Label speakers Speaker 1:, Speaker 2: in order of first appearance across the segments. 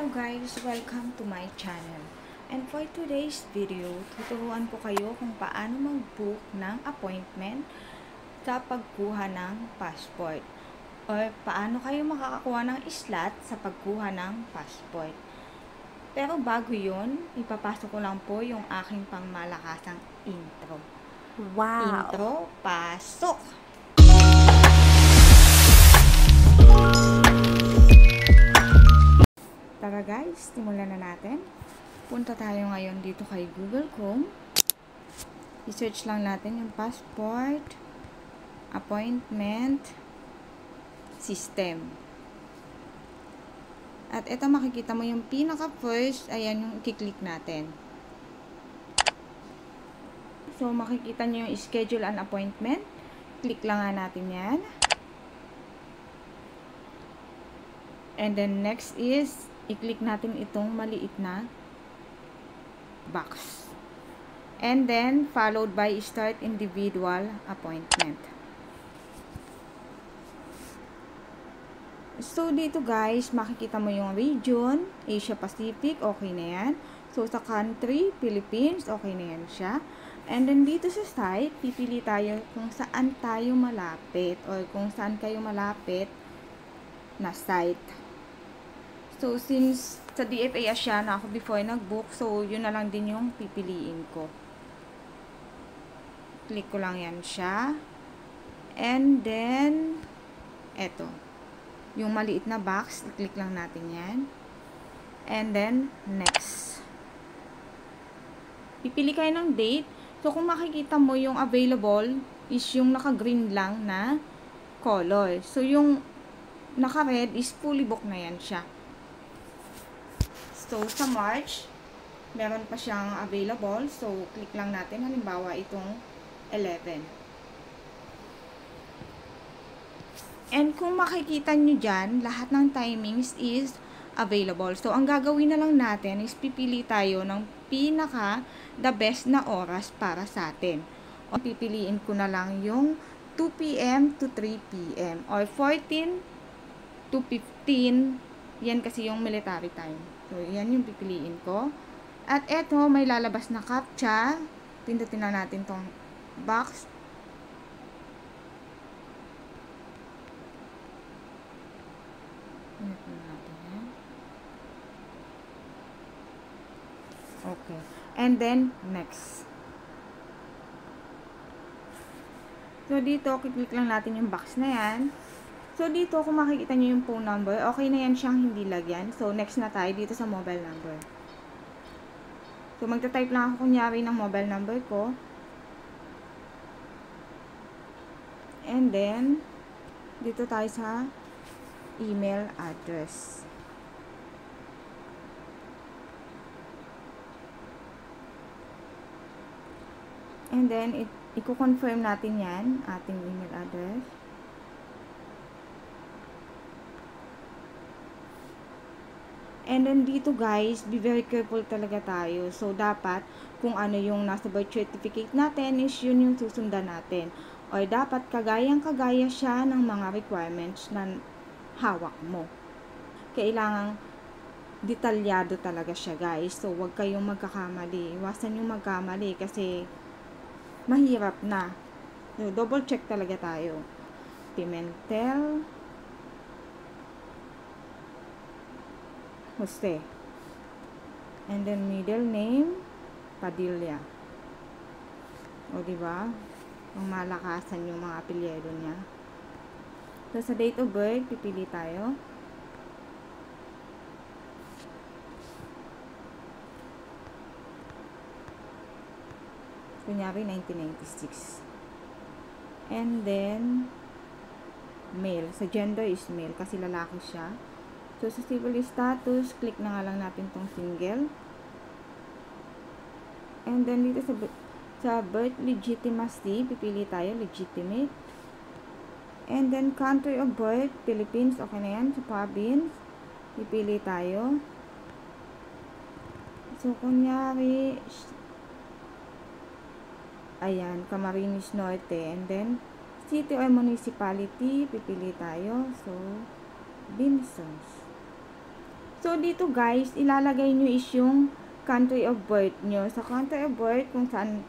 Speaker 1: Hello guys! Welcome to my channel. And for today's video, tuturuan ko kayo kung paano mag-book ng appointment sa pagkuha ng passport. Or paano kayo makakakuha ng slot sa pagkuha ng passport. Pero bago yun, ipapasok ko lang po yung aking pangmalakasang intro.
Speaker 2: Wow!
Speaker 1: Intro, pasok! Tara guys, simulan na natin. Punta tayo ngayon dito kay Google Chrome. I-search lang natin yung passport appointment system. At ito makikita mo yung pinaka first, ayan yung i-click natin. So makikita nyo yung schedule an appointment. Click lang nga natin yan. And then next is i-click natin itong maliit na box. And then, followed by start individual appointment. So, dito guys, makikita mo yung region, Asia Pacific, okay na yan. So, sa country, Philippines, okay na yan siya. And then, dito sa site, pipili tayo kung saan tayo malapit or kung saan kayo malapit na site. So, since sa DFA Asia na ako before nag-book, so, yun na lang din yung pipiliin ko. Click ko lang yan siya. And then, eto. Yung maliit na box, click lang natin yan. And then, next. Pipili kayo ng date. So, kung makikita mo yung available is yung naka-green lang na color. So, yung naka-red is fully booked na yan siya. So, sa March, meron pa siyang available. So, click lang natin. Halimbawa, itong 11. And kung makikita nyo dyan, lahat ng timings is available. So, ang gagawin na lang natin is pipili tayo ng pinaka the best na oras para sa atin. O, pipiliin ko na lang yung 2 p.m. to 3 p.m. or 14 to 15. Yan kasi yung military time. So, yan yung pipiliin ko. At eto, may lalabas na CAPTCHA. Pindutin na natin tong box. Pindutin na natin yan. Okay. And then, next. So, dito, click lang natin yung box na yan. So, dito, kung makikita nyo yung phone number, okay na yan siyang hindi lagyan. So, next na tayo dito sa mobile number. So, magta-type lang ako kunyari ng mobile number ko. And then, dito tayo sa email address. And then, i-confirm natin yan, ating email address. And then dito guys, be very careful talaga tayo. So, dapat kung ano yung nasa birth certificate natin is yun yung susundan natin. Or dapat kagayang-kagaya siya ng mga requirements na hawak mo. Kailangang detalyado talaga siya guys. So, huwag kayong magkakamali. Iwasan yung magkamali kasi mahirap na. So, double check talaga tayo. Pimentel Jose. And then middle name Padilla. O diba? Ang malakasan yung mga apelyido niya. So sa date of birth, pipili tayo. Kunyari 1996. And then male. Sa gender is male kasi lalaki siya. So, sa civil status, click na nga lang natin tong single. And then, dito sa birth legitimacy, pipili tayo, legitimate. And then, country of birth, Philippines, okay na yan. Sa province, pipili tayo. So, kunyari, ayan, Camarines Norte. And then, city or municipality, pipili tayo. So, Binsons. So, dito guys, ilalagay nyo is yung country of birth nyo. Sa country of birth, kung saan,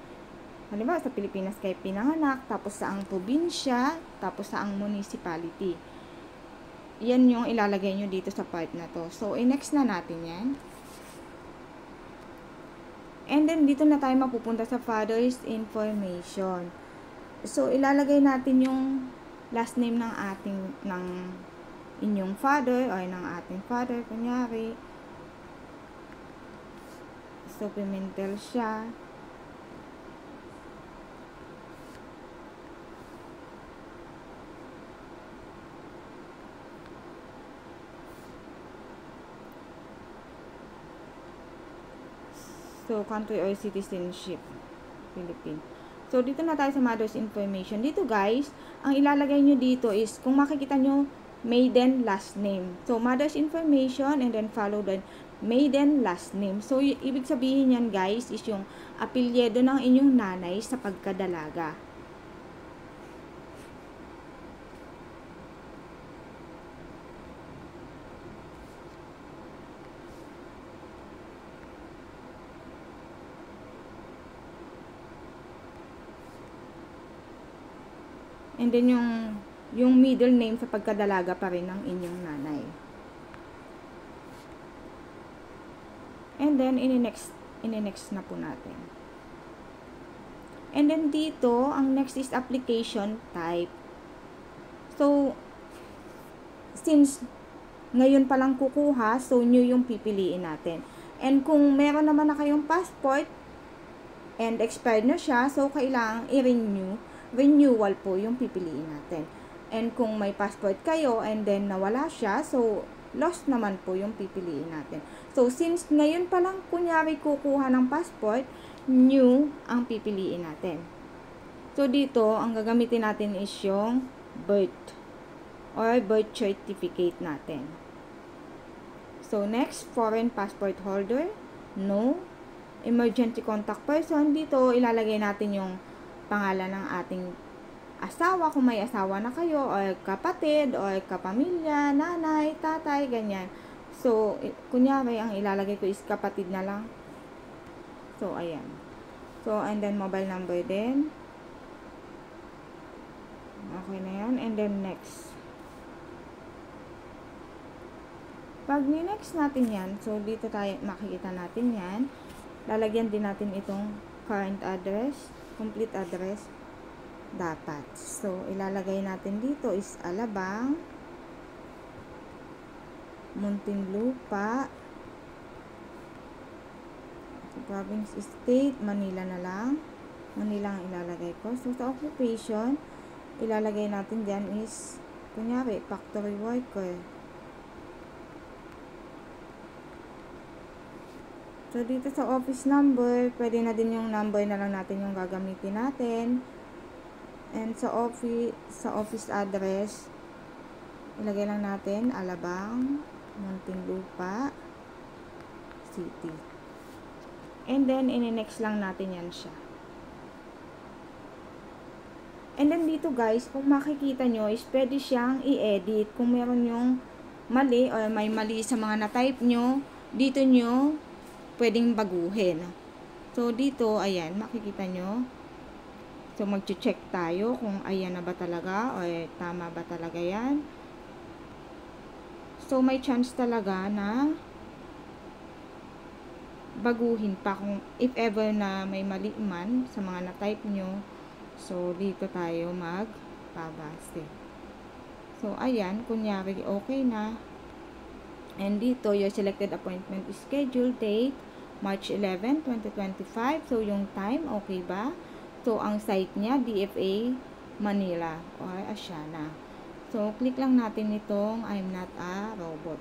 Speaker 1: halimbawa sa Pilipinas kayo pinanganak, tapos saang probinsya, tapos saang municipality. Yan yung ilalagay nyo dito sa part na to. So, i-next na natin yan. And then, dito na tayo mapupunta sa father's information. So, ilalagay natin yung last name ng inyong father, or ng ating father, kunyari. So, Pimentel siya. So, country or citizenship, Philippines. So, dito na tayo sa mother's information. Dito guys, ang ilalagay nyo dito is, kung makikita nyo, maiden last name. So, mother's information and then follow the maiden last name. So, ibig sabihin yan guys is yung apelyido ng inyong nanay sa pagkadalaga. And then yung middle name sa pagkadalaga pa rin ng inyong nanay. And then ini-next na po natin. And then dito, ang next is application type. So, since ngayon pa lang kukuha, so new yung pipiliin natin. And kung meron naman na kayong passport and expired na siya, so kailangang i-renew. Renewal po yung pipiliin natin. And kung may passport kayo and then nawala siya, so lost naman po yung pipiliin natin. So since ngayon pa lang kunyari kukuha ng passport, new ang pipiliin natin. So dito, ang gagamitin natin is yung birth or birth certificate natin. So next, foreign passport holder, no. Emergency contact person, dito ilalagay natin yung pangalan ng ating asawa, kung may asawa na kayo, or kapatid, or kapamilya, nanay, tatay, ganyan. So, kunyari, ang ilalagay ko is kapatid na lang. So, ayan. So, and then mobile number din. Okay na yan. And then next. Pag ni-next natin yan, so dito tayo makikita natin yan. Lalagyan din natin itong current address, complete address, dapat. So, ilalagay natin dito is Alabang, Muntinlupa, province, state, Manila na lang. Manila ang ilalagay ko. So, sa occupation, ilalagay natin dyan is, kunyari, factory worker. So, dito sa office number, pwede na din yung number na lang natin yung gagamitin natin. And sa office address, ilagay lang natin Alabang, Muntinlupa City. And then, ini-next lang natin yan siya. And then, dito guys, kung makikita nyo, is pwede siyang i-edit. Kung meron yung mali or may mali sa mga na-type nyo, dito nyo pwedeng baguhin. So, dito, ayan, makikita nyo. So, mag-check tayo kung ayan na ba talaga o tama ba talaga yan. So, may chance talaga na baguhin pa kung if ever na may mali man sa mga na-type nyo. So, dito tayo magpabase. So, ayan, kunyari okay na. And dito, your selected appointment is scheduled date, March 11, 2025. So, yung time, okay ba? So, ang site niya, DFA Manila or Asiana. So, click lang natin itong I'm not a robot.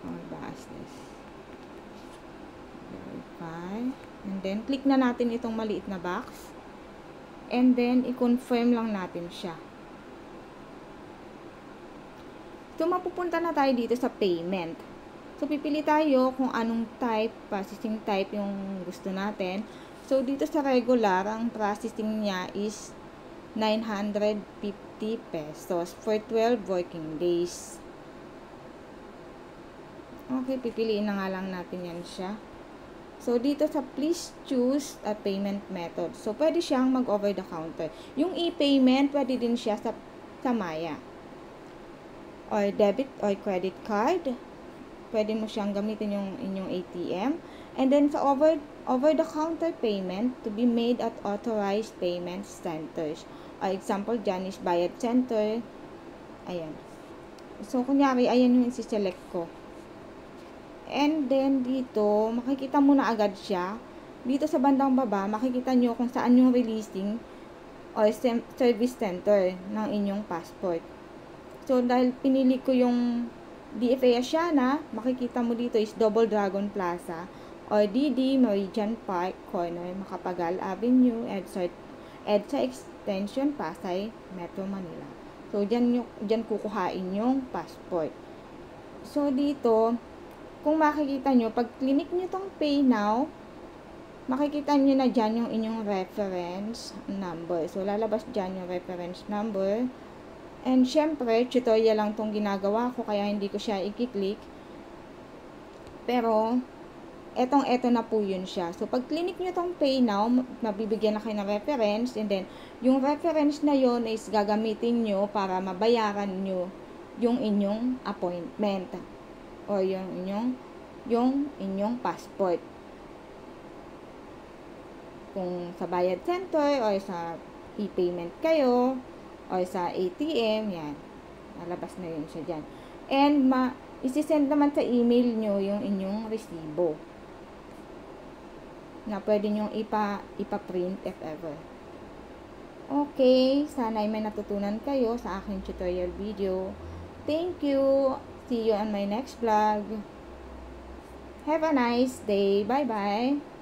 Speaker 1: Or basis. Verify. And then, click na natin itong maliit na box. And then, i-confirm lang natin siya. So, mapupunta na tayo dito sa payment. So, pipili tayo kung anong type, processing type yung gusto natin. So, dito sa regular, ang processing niya is 950 pesos for 12 working days. Okay, pipiliin na nga lang natin yan siya. So, dito sa please choose a payment method. So, pwede siyang mag-over the counter. Yung e-payment, pwede din siya sa Maya. Or debit or credit card. Pwede mo siyang gamitin yung inyong ATM. And then, sa over-the-counter payment to be made at authorized payment centers. Example, dyan is Bayad Center. Ayan. So, kunyari, ayan yung isi-select ko. And then, dito, makikita mo na agad siya. Dito sa bandang baba, makikita nyo kung saan yung releasing or service center ng inyong passport. So, dahil pinili ko yung DFA Asiana, makikita mo dito is Double Dragon Plaza or DD Meridian Park Corner, Macapagal Avenue, EDSA Extension, Pasay, Metro Manila. So, dyan kukuhain yung passport. So, dito, kung makikita nyo, pag clinic nyo tong Pay Now, makikita nyo na dyan yung inyong reference number. So, lalabas dyan yung reference number. And, syempre, tutorial lang tong ginagawa ko, kaya hindi ko siya i-click. Pero, eto na po yun siya. So, pag clinic nyo tong Pay Now, mabibigyan na kayo ng reference. And then, yung reference na yun is gagamitin nyo para mabayaran nyo yung inyong appointment. O yung inyong passport. Kung sa Bayad Center o sa e-payment kayo o sa ATM, yan. Nalabas na yun siya dyan. And isi-send naman sa email nyo yung inyong resibo na pwede nyong ipa-print if ever. Okay, sana ay may natutunan kayo sa aking tutorial video. Thank you. See you on my next vlog. Have a nice day. Bye-bye.